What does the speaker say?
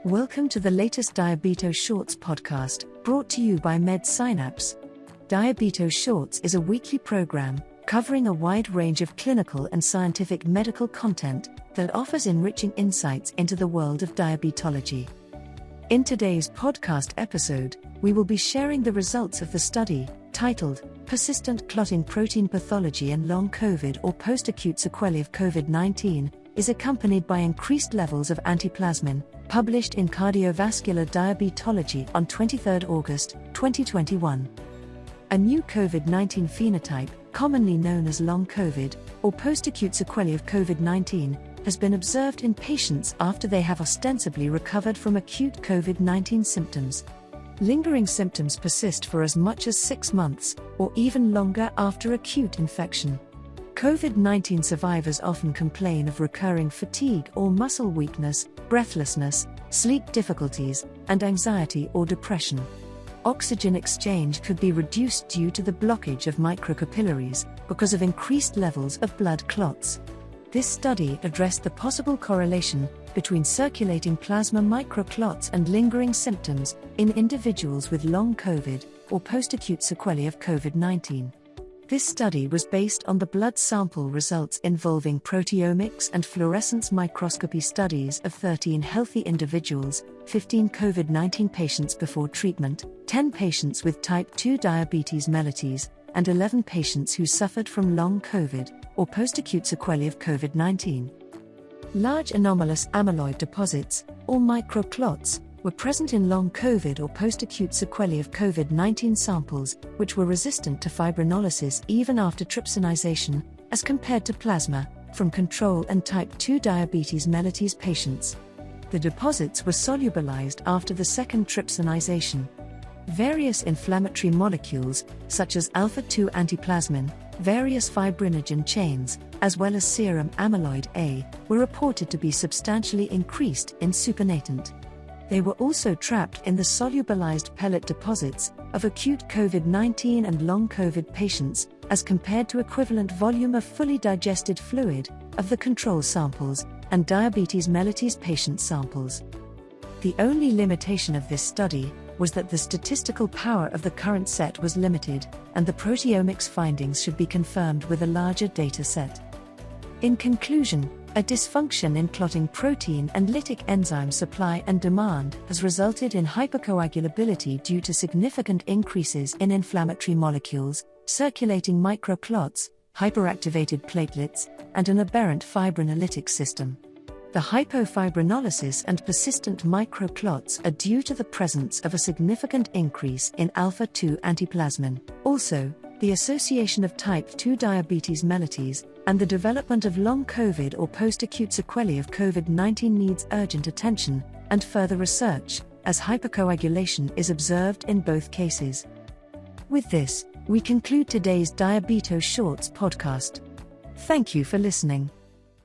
Welcome to the latest Diabeto Shorts podcast, brought to you by MedSynapse. Diabeto Shorts is a weekly program covering a wide range of clinical and scientific medical content that offers enriching insights into the world of diabetology. In today's podcast episode, we will be sharing the results of the study, titled Persistent Clotting Protein Pathology and Long COVID or Post-Acute Sequelae of COVID-19, is accompanied by increased levels of antiplasmin, published in Cardiovascular Diabetology on 23 August 2021. A new COVID-19 phenotype, commonly known as long COVID, or post-acute sequelae of COVID-19, has been observed in patients after they have ostensibly recovered from acute COVID-19 symptoms. Lingering symptoms persist for as much as 6 months, or even longer after acute infection. COVID-19 survivors often complain of recurring fatigue or muscle weakness, breathlessness, sleep difficulties, and anxiety or depression. Oxygen exchange could be reduced due to the blockage of microcapillaries because of increased levels of blood clots. This study addressed the possible correlation between circulating plasma microclots and lingering symptoms in individuals with long COVID or post-acute sequelae of COVID-19. This study was based on the blood sample results involving proteomics and fluorescence microscopy studies of 13 healthy individuals, 15 COVID-19 patients before treatment, 10 patients with type 2 diabetes mellitus, and 11 patients who suffered from long COVID or post-acute sequelae of COVID-19. Large anomalous amyloid deposits, or microclots, were present in long COVID or post-acute sequelae of COVID-19 samples, which were resistant to fibrinolysis even after trypsinization, as compared to plasma from control and type 2 diabetes mellitus patients. The deposits were solubilized after the second trypsinization. Various inflammatory molecules, such as alpha-2 antiplasmin, various fibrinogen chains, as well as serum amyloid A, were reported to be substantially increased in supernatant. They were also trapped in the solubilized pellet deposits of acute COVID-19 and long COVID patients, as compared to equivalent volume of fully digested fluid of the control samples and diabetes mellitus patient samples. The only limitation of this study was that the statistical power of the current set was limited, and the proteomics findings should be confirmed with a larger data set. In conclusion, a dysfunction in clotting protein and lytic enzyme supply and demand has resulted in hypercoagulability due to significant increases in inflammatory molecules, circulating microclots, hyperactivated platelets, and an aberrant fibrinolytic system. The hypofibrinolysis and persistent microclots are due to the presence of a significant increase in alpha-2 antiplasmin. Also, the association of type 2 diabetes mellitus and the development of long COVID or post-acute sequelae of COVID-19 needs urgent attention and further research, as hypercoagulation is observed in both cases. With this, we conclude today's Diabeto Shorts podcast. Thank you for listening.